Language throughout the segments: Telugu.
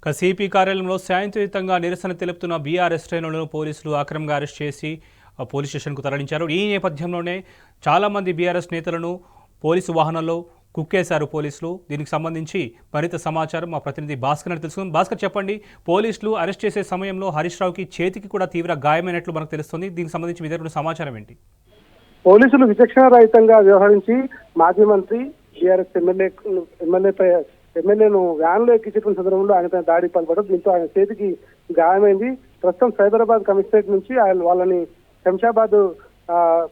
సిపి కార్యాలయంలో శాంతియుతంగా నిరసన తెలుపుతున్న బీఆర్ఎస్ శ్రేణులను పోలీసులు అక్రమంగా అరెస్ట్ చేసి పోలీస్ స్టేషన్కు తరలించారు. ఈ నేపథ్యంలోనే చాలామంది బీఆర్ఎస్ నేతలను పోలీసు వాహనంలో కుక్కేశారు పోలీసులు. దీనికి సంబంధించి మరింత సమాచారం మా ప్రతినిధి భాస్కర్ అని తెలుసుకుంది. భాస్కర్, చెప్పండి. పోలీసులు అరెస్ట్ చేసే సమయంలో హరీష్ రావుకి చేతికి కూడా తీవ్ర గాయమైనట్లు మనకు తెలుస్తుంది. దీనికి సంబంధించి మీ దగ్గర సమాచారం ఏంటి? పోలీసులు విచక్షణ రహితంగా వ్యవహరించి మాజీ మంత్రి బీఆర్ఎస్ ఎమ్మెల్యేను వ్యాన్ లో ఎక్కించిన సందర్భంలో ఆయన దాడికి పాల్పడడం, దీంతో ఆయన చేతికి గాయమైంది. ప్రస్తుతం సైబరాబాద్ కమిషనరేట్ నుంచి వాళ్ళని శంషాబాద్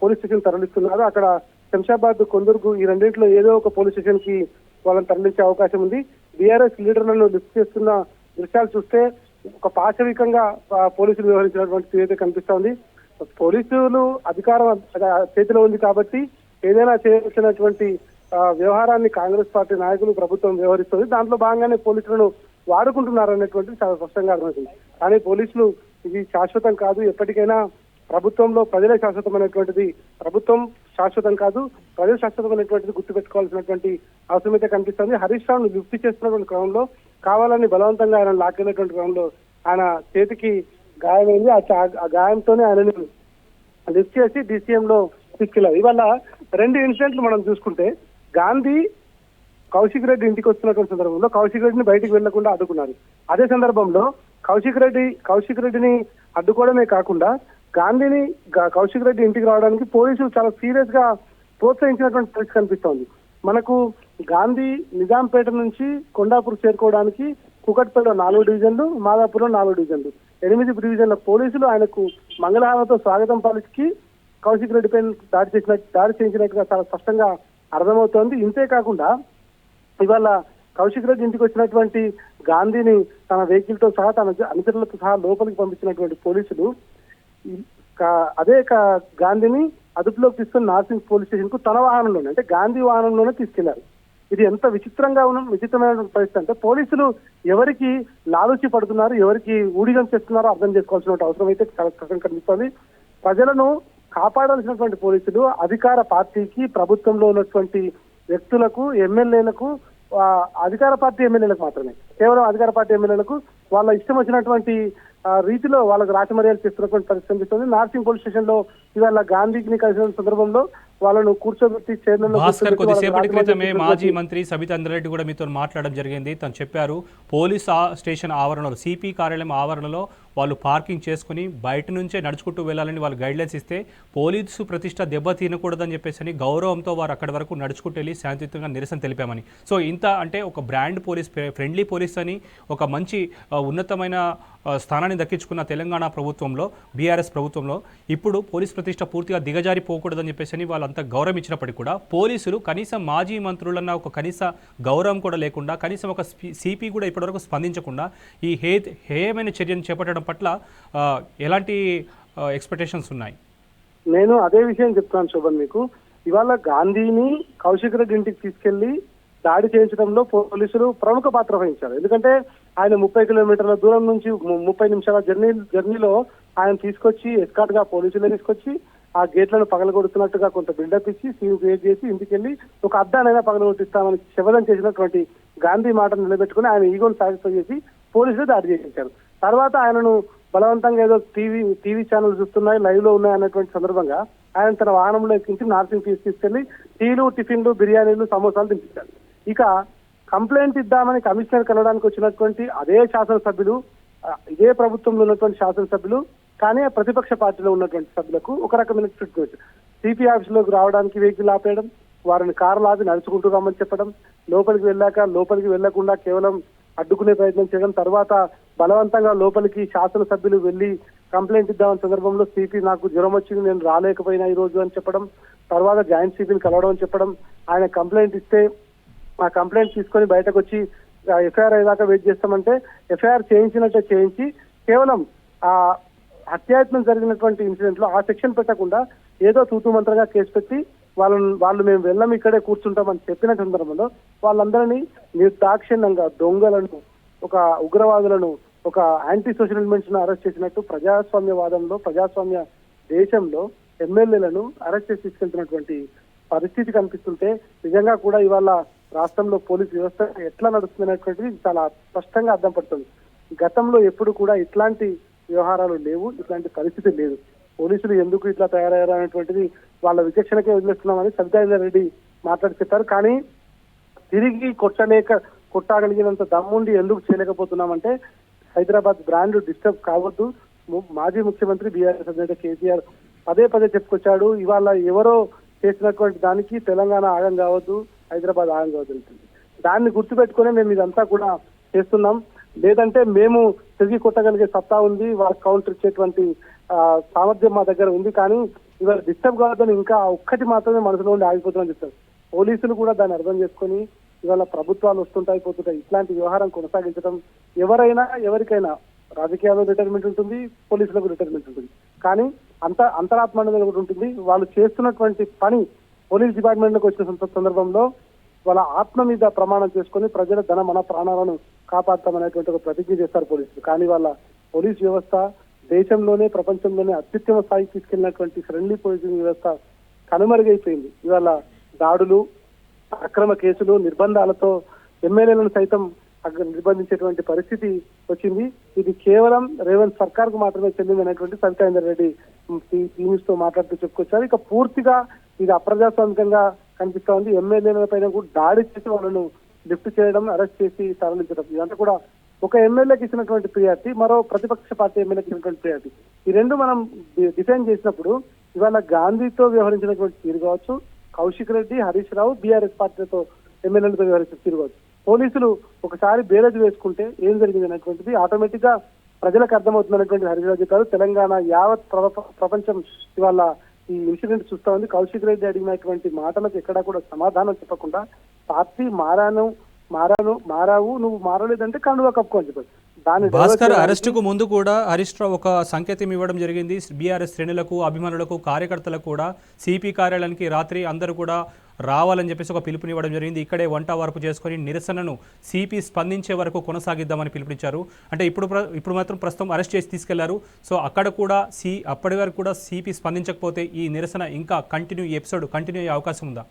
పోలీస్ స్టేషన్ తరలిస్తున్నారు. అక్కడ శంషాబాద్, కొందరుకు ఈ రెండింటిలో ఏదో ఒక పోలీస్ స్టేషన్ కి వాళ్ళని తరలించే అవకాశం ఉంది. బీఆర్ఎస్ లీడర్లను లిఫ్ట్ చేస్తున్న దృశ్యాలు చూస్తే ఒక పాశవికంగా పోలీసులు వ్యవహరించినటువంటి తీరైతే కనిపిస్తోంది. పోలీసులు అధికారం చేతిలో ఉంది కాబట్టి ఏదైనా చేయవలసినటువంటి వ్యవహారాన్ని కాంగ్రెస్ పార్టీ నాయకులు, ప్రభుత్వం వ్యవహరిస్తుంది. దాంట్లో భాగంగానే పోలీసులను వాడుకుంటున్నారనేటువంటిది చాలా స్పష్టంగా అర్థమవుతుంది. కానీ పోలీసులు ఇది శాశ్వతం కాదు, ఎప్పటికైనా ప్రభుత్వంలో ప్రజలే శాశ్వతమైనటువంటిది, ప్రభుత్వం శాశ్వతం కాదు, ప్రజలు శాశ్వతమైనటువంటిది గుర్తుపెట్టుకోవాల్సినటువంటి అవసరం అయితే కనిపిస్తుంది. హరీష్ రావును లిఫ్ట్ చేస్తున్నటువంటి క్రమంలో కావాలని బలవంతంగా ఆయన లాక్కెళ్ళినటువంటి క్రమంలో ఆయన చేతికి గాయమైంది. ఆ గాయంతోనే ఆయనని లిఫ్ట్ చేసి DCM లో తీసుకెళ్లారు. ఇవాళ రెండు ఇన్సిడెంట్లు మనం చూసుకుంటే, గాంధీ కౌశిక్ రెడ్డి ఇంటికి వస్తున్నటువంటి సందర్భంలో కౌశిక్ రెడ్డిని బయటికి వెళ్లకుండా అడ్డుకున్నారు. అదే సందర్భంలో కౌశిక్ రెడ్డిని అడ్డుకోవడమే కాకుండా గాంధీని కౌశిక్ రెడ్డి ఇంటికి రావడానికి పోలీసులు చాలా సీరియస్ గా ప్రోత్సహించినటువంటి పరిస్థితి కనిపిస్తోంది. మనకు గాంధీ నిజాంపేట నుంచి కొండాపూర్ చేరుకోవడానికి కుకట్పల్లిలో 4 డివిజన్లు, మాదాపూర్లో 4 డివిజన్లు, 8 డివిజన్ల పోలీసులు ఆయనకు మంగళహారతో స్వాగతం పలికి కౌశిక్ రెడ్డిపై దాడి చేయించినట్టుగా చాలా స్పష్టంగా అర్థమవుతోంది. ఇంతేకాకుండా ఇవాళ కౌశిక్ రెడ్డి ఇంటికి వచ్చినటువంటి గాంధీని తన వెహికల్ తో సహా, తన అనుచరులతో సహా లోపలికి పంపించినటువంటి పోలీసులు అదే గాంధీని అదుపులోకి తీసుకుని నార్సింగ్ పోలీస్ స్టేషన్ కు తన వాహనంలోనే, అంటే గాంధీ వాహనంలోనే తీసుకెళ్లారు. ఇది ఎంత విచిత్రమైన పరిస్థితి అంటే, పోలీసులు ఎవరికి లాలూచి పడుతున్నారు, ఎవరికి ఊడిగం చేస్తున్నారో అర్థం చేసుకోవాల్సిన అవసరం అయితే చాలా స్పష్టంగా కనిపిస్తోంది. ప్రజలను కాపాడాల్సినటువంటి పోలీసులు అధికార పార్టీకి, ప్రభుత్వంలో ఉన్నటువంటి వ్యక్తులకు, ఎమ్మెల్యేలకు, అధికార పార్టీ ఎమ్మెల్యేలకు మాత్రమే, కేవలం అధికార పార్టీ ఎమ్మెల్యేలకు వాళ్ళ ఇష్టం వచ్చినటువంటి రీతిలో వాళ్ళకు రాచమర్యాలు చేస్తున్నటువంటి పరిస్థితి కనిపిస్తుంది. నార్సింగ్ పోలీస్ స్టేషన్ లో ఇవాళ గాంధీని కలిసిన సందర్భంలో వాళ్ళను కూర్చోబెట్టి భాస్కర్, కొద్దిసేపటి క్రితమే మాజీ మంత్రి సబితా ఇంద్రారెడ్డి కూడా మీతో మాట్లాడడం జరిగింది. తను చెప్పారు, పోలీస్ స్టేషన్ ఆవరణలో, సిపి కార్యాలయం ఆవరణలో వాళ్ళు పార్కింగ్ చేసుకుని బయట నుంచే నడుచుకుంటూ వెళ్ళాలని వాళ్ళు గైడ్లైన్స్ ఇస్తే పోలీసు ప్రతిష్ట దెబ్బ తినకూడదని చెప్పేసి గౌరవంతో వారు అక్కడి వరకు నడుచుకుంటూ వెళ్ళి శాంతియుతంగా నిరసన తెలిపామని. సో ఇంత అంటే ఒక బ్రాండ్ పోలీస్, ఫ్రెండ్లీ పోలీస్ అని ఒక మంచి ఉన్నతమైన స్థానాన్ని దక్కించుకున్న తెలంగాణ ప్రభుత్వంలో, బీఆర్ఎస్ ప్రభుత్వంలో ఇప్పుడు పోలీస్ ప్రతిష్ట పూర్తిగా దిగజారిపోకూడదని చెప్పేసి వాళ్ళంతా గౌరవం ఇచ్చినప్పటికీ కూడా పోలీసులు కనీసం మాజీ మంత్రులన్న ఒక కనీస గౌరవం కూడా లేకుండా, కనీసం ఒక సిపి కూడా ఇప్పటివరకు స్పందించకుండా ఈ హేయమైన చర్యను చేపట్టడం పట్ల ఎలాంటి ఎక్స్పెక్టేషన్స్ ఉన్నాయి? నేను అదే విషయం చెప్తాను శోభన్ మీకు. ఇవాళ గాంధీని కౌశిక్ రెడ్డి ఇంటికి తీసుకెళ్లి దాడి చేయించడంలో పోలీసులు ప్రముఖ పాత్ర వహించారు. ఎందుకంటే ఆయన 30 కిలోమీటర్ల దూరం నుంచి 30 నిమిషాల జర్నీలో ఆయన తీసుకొచ్చి ఎస్కార్ట్ గా పోలీసులు తీసుకొచ్చి ఆ గేట్లను పగలగొడుతున్నట్టుగా కొంత బిల్డప్ ఇచ్చి సీన్ క్రియేట్ చేసి ఇంటికెళ్లి ఒక అద్దానైనా పగలగొట్టిస్తామని శపథం చేసినటువంటి గాంధీ మాటను నిలబెట్టుకుని ఆయన ఈగోను సాటిస్ఫై చేసి పోలీసులు దాడి చేయించారు. తర్వాత ఆయనను బలవంతంగా ఏదో టీవీ ఛానల్ చూస్తున్నాయి, లైవ్ లో ఉన్నాయి అన్నటువంటి సందర్భంగా ఆయన తన వాహనంలో ఎక్కించి నార్సింగ్ తీసుకెళ్లి టీలు, టిఫిన్లు, బిర్యానీలు, సమోసాలు తినిపించారు. ఇక కంప్లైంట్ ఇద్దామని కమిషనర్ కలవడానికి వచ్చినటువంటి అదే శాసనసభ్యులు, ఇదే ప్రభుత్వంలో ఉన్నటువంటి శాసనసభ్యులు, కానీ ప్రతిపక్ష పార్టీలో ఉన్నటువంటి సభ్యులకు ఒక రకమైన ట్రీట్మెంట్. సిపి ఆఫీసులోకి రావడానికి వెహికల్ ఆపేయడం, వారిని కారులు ఆపి నడుచుకుంటూ రమ్మని చెప్పడం, లోపలికి వెళ్లకుండా కేవలం అడ్డుకునే ప్రయత్నం చేయడం, తర్వాత బలవంతంగా లోపలికి శాసనసభ్యులు వెళ్లి కంప్లైంట్ ఇద్దామని సందర్భంలో సిపి నాకు జ్వరం వచ్చింది, నేను రాలేకపోయినా ఈ రోజు అని చెప్పడం, తర్వాత జాయింట్ సిపిని కలవడం అని చెప్పడం, ఆయన కంప్లైంట్ ఇస్తే ఆ కంప్లైంట్ తీసుకొని బయటకు వచ్చి ఎఫ్ఐఆర్ అయ్యేదాకా వెయిట్ చేస్తామంటే ఎఫ్ఐఆర్ చేయించినట్టే చేయించి కేవలం ఆ హత్యాయత్నం జరిగినటువంటి ఇన్సిడెంట్ లో ఆ సెక్షన్ పెట్టకుండా ఏదో తూతూ మంత్రంగా కేసు పెట్టి వాళ్ళు మేము వెళ్ళం, ఇక్కడే కూర్చుంటామని చెప్పిన సందర్భంలో వాళ్ళందరినీ నిర్దాక్షిణ్యంగా దొంగలను, ఒక ఉగ్రవాదులను, ఒక యాంటీ సోషల్ ఎలిమెంట్స్ ను అరెస్ట్ చేసినట్టు ప్రజాస్వామ్య దేశంలో ఎమ్మెల్యేలను అరెస్ట్ చేసి తీసుకెళ్తున్నటువంటి పరిస్థితి కనిపిస్తుంటే నిజంగా కూడా ఇవాళ రాష్ట్రంలో పోలీస్ వ్యవస్థ ఎట్లా నడుస్తుంది అనేటువంటిది చాలా స్పష్టంగా అర్థం పడుతుంది. గతంలో ఎప్పుడు కూడా ఇట్లాంటి వ్యవహారాలు లేవు, ఇట్లాంటి పరిస్థితి లేదు. పోలీసులు ఎందుకు ఇట్లా తయారయ్యారు అనేటువంటిది వాళ్ళ విచక్షణకే వదిలేస్తున్నామని సబితా ఇంద్రారెడ్డి మాట్లాడి చెప్పారు. కానీ తిరిగి కొట్టగలిగినంత దమ్ముండి ఎందుకు చేయలేకపోతున్నామంటే హైదరాబాద్ బ్రాండ్ డిస్టర్బ్ కావద్దు. మాజీ ముఖ్యమంత్రి బీఆర్ఎస్ అధినేత కేసీఆర్ పదే పదే చెప్పుకొచ్చాడు, ఇవాళ ఎవరో చేసినటువంటి దానికి తెలంగాణ ఆగం కావద్దు, హైదరాబాద్ ఆగం కావద్దు ఉంటుంది. దాన్ని గుర్తుపెట్టుకుని మేము ఇదంతా కూడా చేస్తున్నాం. లేదంటే మేము తిరిగి కొట్టగలిగే సత్తా ఉంది, వాళ్ళకి కౌంటర్ ఇచ్చేటువంటి సామర్థ్యం మా దగ్గర ఉంది. కానీ ఇవాళ డిస్టర్బ్ కావద్దని ఇంకా ఒక్కటి మాత్రమే మనసులో ఉండి ఆగిపోతుందని చెప్తారు. పోలీసులు కూడా దాన్ని అర్థం చేసుకొని ఇవాళ ప్రభుత్వాలు వస్తుంటాయి పోతుంటాయి, ఇట్లాంటి వ్యవహారం కొనసాగించడం ఎవరైనా ఎవరికైనా రాజకీయాల్లో రిటైర్మెంట్ ఉంటుంది, పోలీసులకు రిటైర్మెంట్ ఉంటుంది. కానీ అంతరాత్మ అనేది ఒకటి ఉంటుంది. వాళ్ళు చేస్తున్నటువంటి పని పోలీస్ డిపార్ట్మెంట్కి వచ్చిన సందర్భంలో వాళ్ళ ఆత్మ మీద ప్రమాణం చేసుకొని ప్రజల ధన మన ప్రాణాలను కాపాడతామనేటువంటి ఒక ప్రతిజ్ఞ చేస్తారు పోలీసులు. కానీ వాళ్ళ పోలీస్ వ్యవస్థ దేశంలోనే ప్రపంచంలోనే అత్యుత్తమ స్థాయికి తీసుకెళ్లినటువంటి ఫ్రెండ్లీ పోలీసింగ్ వ్యవస్థ కనుమరుగైపోయింది. ఇవాళ దాడులు, అక్రమ కేసులు, నిర్బంధాలతో ఎమ్మెల్యేలను సైతం నిర్బంధించేటువంటి పరిస్థితి వచ్చింది. ఇది కేవలం రేవంత్ సర్కార్ కు మాత్రమే చెందిందనేటువంటి సబితా ఇంద్రారెడ్డి న్యూస్ తో మాట్లాడుతూ చెప్పుకొచ్చారు. ఇక పూర్తిగా ఇది అప్రజాస్వామికంగా కనిపిస్తా ఉంది. ఎమ్మెల్యేల పైన కూడా దాడి చేసి వాళ్ళను లిఫ్ట్ చేయడం, అరెస్ట్ చేసి తరలించడం, ఇదంతా కూడా ఒక ఎమ్మెల్యేకి ఇచ్చినటువంటి ప్రియారిటీ, మరో ప్రతిపక్ష పార్టీ ఎమ్మెల్యేకి ఇచ్చినటువంటి ప్రియారిటీ. ఈ రెండు మనం డిఫైన్ చేసినప్పుడు ఇవాళ గాంధీతో వ్యవహరించినటువంటి తీరు కావచ్చు, కౌశిక్ రెడ్డి, హరీష్ రావు బీఆర్ఎస్ పార్టీలతో ఎమ్మెల్యేలతో వ్యవహరించిన తీరు కావచ్చు, పోలీసులు ఒకసారి బేరేజ్ వేసుకుంటే ఏం జరిగింది అనేటువంటిది ఆటోమేటిక్ గా ప్రజలకు అర్థమవుతుందనేటువంటి హరీష్ రావు చెప్పారు. తెలంగాణ యావత్ ప్రపంచం ఇవాళ ఈ ఇన్సిడెంట్ చూస్తా ఉంది. కౌశిక్ రెడ్డి అడిగినటువంటి మాటలకు ఎక్కడా కూడా సమాధానం చెప్పకుండా పార్టీ మారావు, నువ్వు మారలేదంటే కండువా కప్పుకో అని చెప్పారు. భాస్కర్ అరెస్టుకు ముందు కూడా హరీష్ రావు ఒక సంకేతం ఇవ్వడం జరిగింది. బీఆర్ఎస్ శ్రేణులకు, అభిమానులకు, కార్యకర్తలకు కూడా సిపి కార్యాలయానికి రాత్రి అందరూ కూడా రావాలని చెప్పేసి ఒక పిలుపునివ్వడం జరిగింది. ఇక్కడే వంట వరకు చేసుకొని నిరసనను సిపి స్పందించే వరకు కొనసాగిద్దామని పిలుపునిచ్చారు. అంటే ఇప్పుడు మాత్రం ప్రస్తుతం అరెస్ట్ చేసి తీసుకెళ్లారు. సో అక్కడ కూడా అప్పటి వరకు కూడా సిపి స్పందించకపోతే ఈ నిరసన ఇంకా ఎపిసోడ్ కంటిన్యూ అయ్యే అవకాశం ఉందా?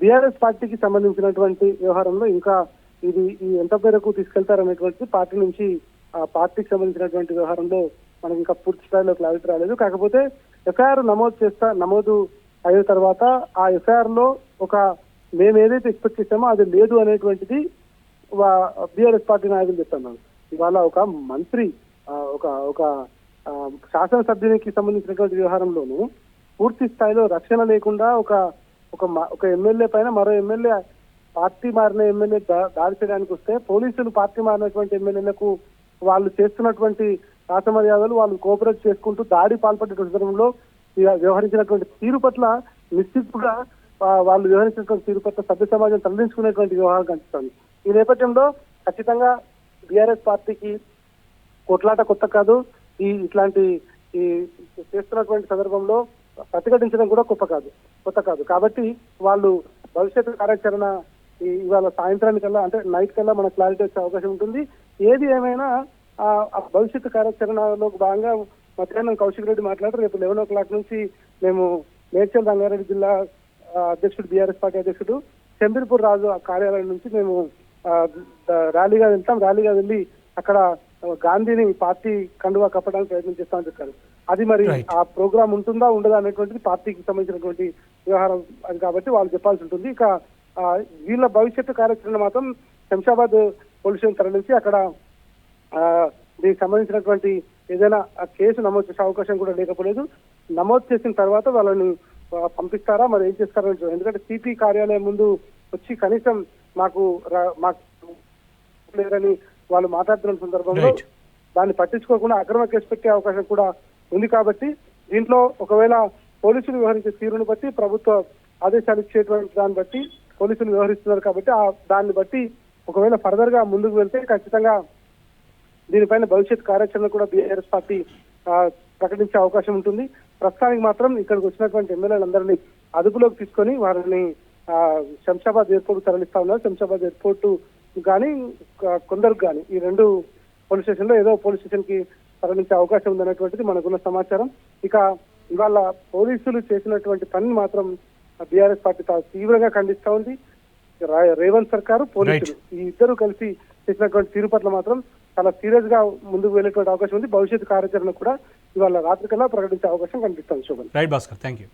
బీఆర్ఎస్ పార్టీకి సంబంధించినటువంటి వ్యవహారంలో ఇంకా ఇది ఎంత మేరకు తీసుకెళ్తారనేటువంటి పార్టీ నుంచి ఆ పార్టీకి సంబంధించినటువంటి వ్యవహారంలో మనకి ఇంకా పూర్తి స్థాయిలో క్లారిటీ రాలేదు. కాకపోతే ఎఫ్ఐఆర్ నమోదు అయిన తర్వాత ఆ ఎఫ్ఐఆర్ లో మేము ఏదైతే ఎక్స్పెక్ట్ చేసామో అది లేదు అనేటువంటిది బీఆర్ఎస్ పార్టీ నాయకులు చెప్తున్నారు. ఇవాళ ఒక మంత్రి ఒక శాసనసభ్యునికి సంబంధించినటువంటి వ్యవహారంలోనూ పూర్తి స్థాయిలో రక్షణ లేకుండా ఒక ఎమ్మెల్యే పైన మరో ఎమ్మెల్యే, పార్టీ మారిన ఎమ్మెల్యే దాడి చేయడానికి వస్తే పోలీసులు పార్టీ మారినటువంటి ఎమ్మెల్యేలకు వాళ్ళు చేస్తున్నటువంటి రాచమర్యాదలు వాళ్ళు కోఆపరేట్ చేసుకుంటూ దాడి పాల్పడే సందర్భంలో వ్యవహరించినటువంటి తీరు పట్ల నిశ్చితుగా వాళ్ళు వ్యవహరించినటువంటి తీరు పట్ల సభ్య సమాజం తరలించుకునేటువంటి వ్యవహారం కనిపిస్తుంది. ఈ నేపథ్యంలో ఖచ్చితంగా బీఆర్ఎస్ పార్టీకి కొట్లాట కొత్త కాదు. ఇట్లాంటి చేస్తున్నటువంటి సందర్భంలో ప్రతిఘటించడం కూడా కొత్త కాదు. కాబట్టి వాళ్ళు భవిష్యత్తు కార్యాచరణ ఇవాళ సాయంత్రానికల్లా అంటే నైట్ కల్లా మనకు క్లారిటీ వచ్చే అవకాశం ఉంటుంది. ఏది ఏమైనా ఆ భవిష్యత్తు కార్యాచరణలో భాగంగా మధ్యాహ్నం కౌశిక్ రెడ్డి మాట్లాడారు. రేపు 11 o'clock నుంచి మేము మేడ్చల్ రంగారెడ్డి జిల్లా అధ్యక్షుడు, బీఆర్ఎస్ పార్టీ అధ్యక్షుడు చంద్రపూర్ రాజు కార్యాలయం నుంచి మేము ర్యాలీగా వెళ్తాం. ర్యాలీగా వెళ్ళి అక్కడ గాంధీని పార్టీ కండువా కప్పడానికి ప్రయత్నం చేస్తామని చెప్పారు. అది మరి ఆ ప్రోగ్రామ్ ఉంటుందా ఉండదా అనేటువంటిది పార్టీకి సంబంధించినటువంటి వ్యవహారం అది కాబట్టి వాళ్ళు చెప్పాల్సి ఉంటుంది. ఇక వీళ్ళ భవిష్యత్తు కార్యాచరణ మాత్రం శంషాబాద్ పోలీస్ స్టేషన్ తరలించి అక్కడ దీనికి సంబంధించినటువంటి ఏదైనా కేసు నమోదు చేసే అవకాశం కూడా లేకపోలేదు. నమోదు చేసిన తర్వాత వాళ్ళని పంపిస్తారా, మరి ఏం చేస్తారో. ఎందుకంటే సిపి కార్యాలయం ముందు వచ్చి కనీసం మాకు లేదని వాళ్ళు మాట్లాడుతున్న సందర్భంలో దాన్ని పట్టించుకోకుండా అక్రమ కేసు పెట్టే అవకాశం కూడా ఉంది. కాబట్టి దీంట్లో ఒకవేళ పోలీసులు వ్యవహరించే తీరును బట్టి, ప్రభుత్వ ఆదేశాలు ఇచ్చేటువంటి దాన్ని బట్టి పోలీసులు వ్యవహరిస్తున్నారు కాబట్టి దాన్ని బట్టి ఒకవేళ ఫర్దర్ గా ముందుకు వెళ్తే ఖచ్చితంగా దీనిపైన భవిష్యత్ కార్యాచరణ కూడా బీఆర్ఎస్ పార్టీ ప్రకటించే అవకాశం ఉంటుంది. ప్రస్తుతానికి మాత్రం ఇక్కడికి వచ్చినటువంటి ఎమ్మెల్యేలందరినీ అదుపులోకి తీసుకొని వారిని శంషాబాద్ ఎయిర్పోర్ట్ తరలిస్తా ఉన్నారు. శంషాబాద్ ఎయిర్పోర్ట్ కానీ కొందరికి కానీ ఈ రెండు పోలీస్ స్టేషన్ లో ఏదో పోలీస్ స్టేషన్ కి తరలించే అవకాశం ఉందనేటువంటిది మనకున్న సమాచారం. ఇక ఇవాళ పోలీసులు చేసినటువంటి పనిని మాత్రం బీఆర్ఎస్ పార్టీ తీవ్రంగా ఖండిస్తా ఉంది. రేవంత్ సర్కారు, పోలీసులు ఈ ఇద్దరు కలిసి చేసినటువంటి తీరు పట్ల మాత్రం చాలా సీరియస్ గా ముందుకు వెళ్ళేటువంటి అవకాశం ఉంది. భవిష్యత్ కార్యాచరణ కూడా ఇవాళ రాత్రికల్లా ప్రకటించే అవకాశం కనిపిస్తుంది. Shobhan. Right Bhaskar, thank you.